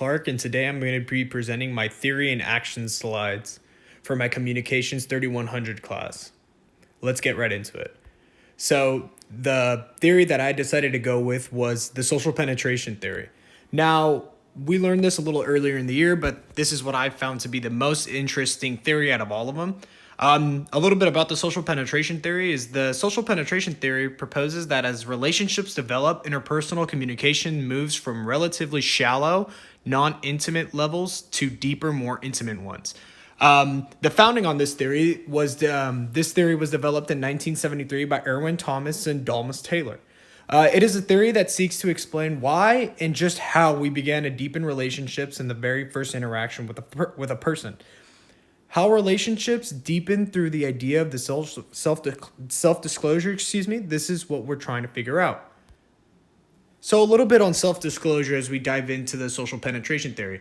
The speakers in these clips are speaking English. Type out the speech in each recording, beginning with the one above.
Clark, and today I'm going to be presenting my theory and action slides for my Communications 3100 class. Let's get right into it. So the theory that I decided to go with was the social penetration theory. Now, we learned this a little earlier in the year, but this is what I found to be the most interesting theory out of all of them. A little bit about the social penetration theory is the social penetration theory proposes that as relationships develop, interpersonal communication moves from relatively shallow, non-intimate levels to deeper, more intimate ones. The founding on this theory was this theory was developed in 1973 by Erwin Thomas and Dalmas Taylor. It is a theory that seeks to explain why and just how we began to deepen relationships in the very first interaction with a person. How relationships deepen through the idea of the self-disclosure, this is what we're trying to figure out. So a little bit on self-disclosure as we dive into the social penetration theory.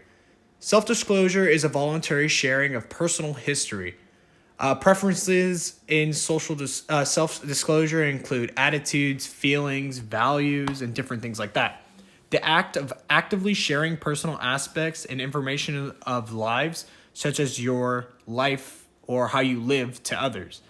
Self-disclosure is a voluntary sharing of personal history. Preferences in self-disclosure include attitudes, feelings, values, and different things like that. The act of actively sharing personal aspects and information of lives, such as your life or how you live, to others.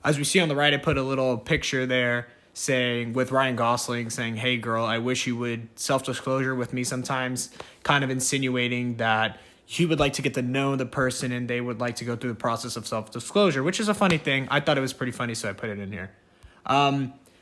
As we see on the right, I put a little picture there saying with Ryan Gosling saying, "Hey girl, I wish you would self-disclosure with me sometimes," kind of insinuating that he would like to get to know the person and they would like to go through the process of self-disclosure, which is a funny thing. I thought it was pretty funny, so I put it in here.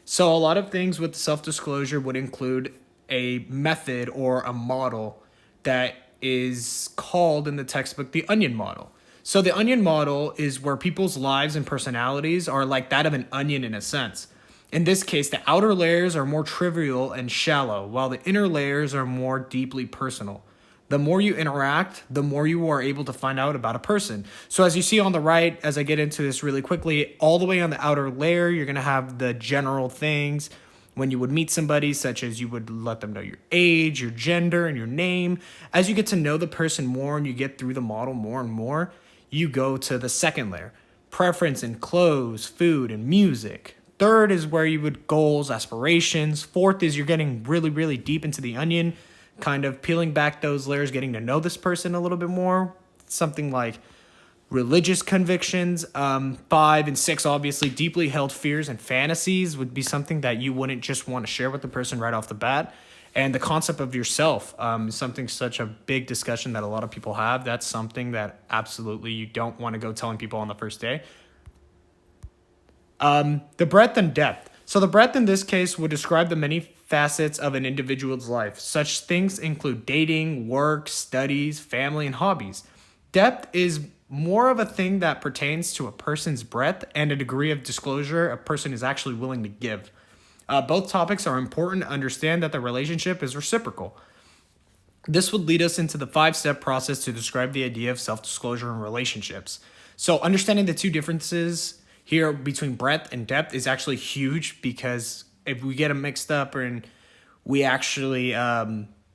So a lot of things with self-disclosure would include a method or a model that is called in the textbook the onion model. So the onion model is where people's lives and personalities are like that of an onion in a sense. In this case, the outer layers are more trivial and shallow, while the inner layers are more deeply personal. The more you interact, the more you are able to find out about a person. So as you see on the right, as I get into this really quickly, all the way on the outer layer, you're going to have the general things when you would meet somebody, such as you would let them know your age, your gender, and your name. As you get to know the person more and you get through the model more and more, you go to the second layer. Preference in clothes, food, and music. Third is where you would goals, aspirations. Fourth is you're getting really, really deep into the onion, kind of peeling back those layers, getting to know this person a little bit more. Something like religious convictions. 5 and 6, obviously, deeply held fears and fantasies would be something that you wouldn't just want to share with the person right off the bat. And the concept of yourself is something such a big discussion that a lot of people have. That's something that absolutely you don't want to go telling people on the first day. The breadth and depth. So the breadth in this case would describe the many facets of an individual's life. Such things include dating, work, studies, family, and hobbies. Depth is more of a thing that pertains to a person's breadth and a degree of disclosure a person is actually willing to give. Both topics are important to understand that the relationship is reciprocal. This would lead us into the 5-step process to describe the idea of self-disclosure in relationships. So understanding the two differences here between breadth and depth is actually huge, because if we get them mixed up and we actually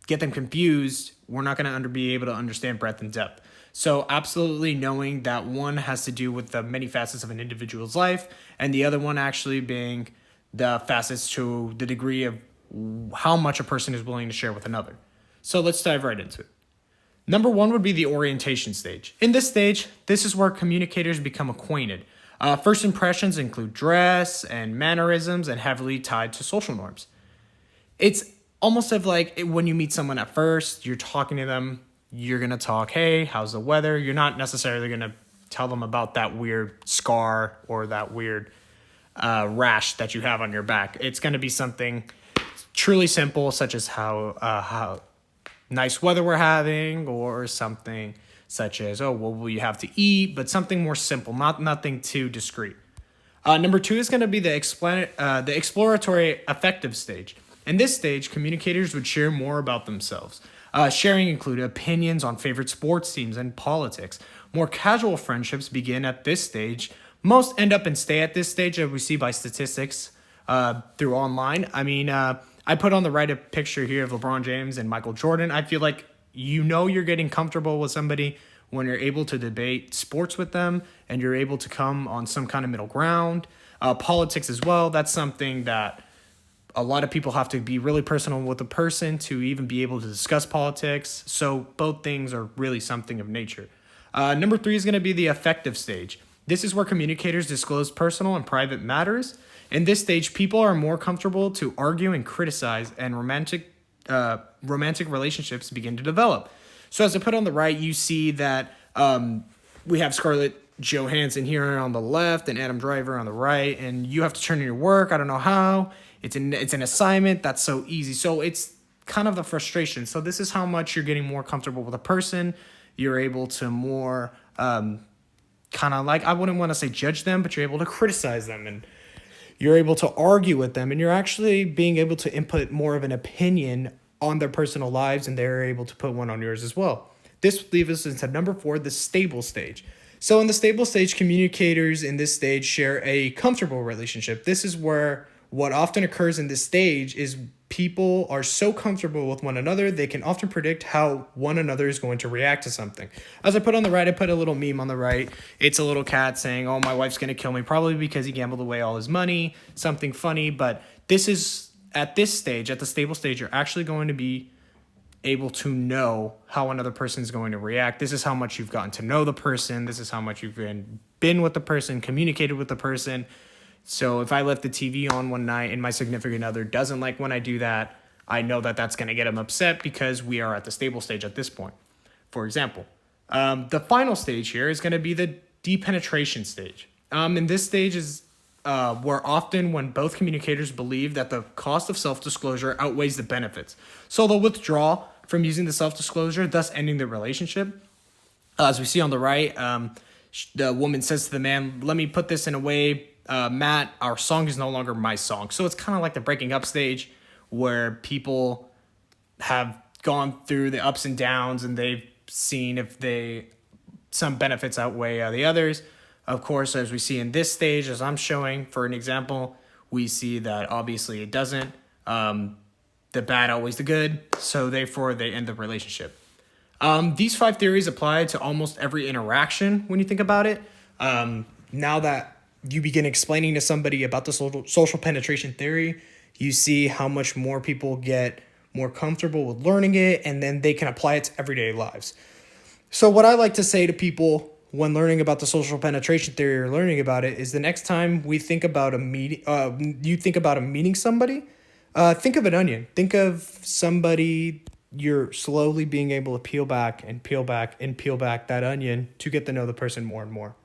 get them confused, we're not going to be able to understand breadth and depth. So absolutely knowing that one has to do with the many facets of an individual's life, and the other one actually being the facets to the degree of how much a person is willing to share with another. So let's dive right into it. Number 1 would be the orientation stage. In this stage, this is where communicators become acquainted. First impressions include dress and mannerisms and heavily tied to social norms. It's almost like when you meet someone at first, you're talking to them, you're going to talk, hey, how's the weather? You're not necessarily going to tell them about that weird scar or that weird rash that you have on your back. It's going to be something truly simple, such as how nice weather we're having, or something such as, oh, what will you have to eat? But something more simple, nothing too discreet. Number 2 is going to be the exploratory affective stage. In this stage, communicators would share more about themselves. Sharing included opinions on favorite sports teams and politics. More casual friendships begin at this stage. Most end up and stay at this stage, as we see by statistics through online. I put on the right a picture here of LeBron James and Michael Jordan. I feel like you're getting comfortable with somebody when you're able to debate sports with them and you're able to come on some kind of middle ground. Politics as well, that's something that A lot of people have to be really personal with a person to even be able to discuss politics. So both things are really something of nature. Number three is going to be the affective stage. This is where communicators disclose personal and private matters. In this stage, people are more comfortable to argue and criticize, and romantic relationships begin to develop. So as I put on the right, you see that we have Scarlett Johansson here on the left and Adam Driver on the right, and you have to turn in your work. I don't know how. It's an assignment that's so easy. So it's kind of the frustration. So this is how much you're getting more comfortable with a person. You're able to more kind of like, I wouldn't want to say judge them, but you're able to criticize them, and you're able to argue with them, and you're actually being able to input more of an opinion on their personal lives, and they're able to put one on yours as well. This leaves us into number four, the stable stage. So in the stable stage, communicators in this stage share a comfortable relationship. This is where what often occurs in this stage is people are so comfortable with one another, they can often predict how one another is going to react to something. As I put on the right, I put a little meme on the right. It's a little cat saying, "Oh, my wife's going to kill me," probably because he gambled away all his money, something funny. But this is, at this stage, at the stable stage, you're actually going to be able to know how another person is going to react. This is how much you've gotten to know the person. This is how much you've been with the person, communicated with the person. So if I left the TV on one night and my significant other doesn't like when I do that, I know that that's going to get them upset because we are at the stable stage at this point. For example, the final stage here is going to be the depenetration stage. And this stage is where often when both communicators believe that the cost of self-disclosure outweighs the benefits. So they'll withdraw from using the self-disclosure, thus ending the relationship. As we see on the right, the woman says to the man, "Let me put this in a way, Matt, our song is no longer my song." So it's kind of like the breaking up stage where people have gone through the ups and downs and they've seen if some benefits outweigh the others. Of course, as we see in this stage, as I'm showing for an example, we see that obviously it doesn't. The bad outweighs the good, so therefore they end the relationship. These five theories apply to almost every interaction when you think about it. Now that you begin explaining to somebody about the social penetration theory, you see how much more people get more comfortable with learning it, and then they can apply it to everyday lives. So what I like to say to people when learning about the social penetration theory or learning about it is the next time we think about a meeting, you think about a meeting somebody, think of an onion. Think of somebody you're slowly being able to peel back and peel back and peel back that onion to get to know the person more and more.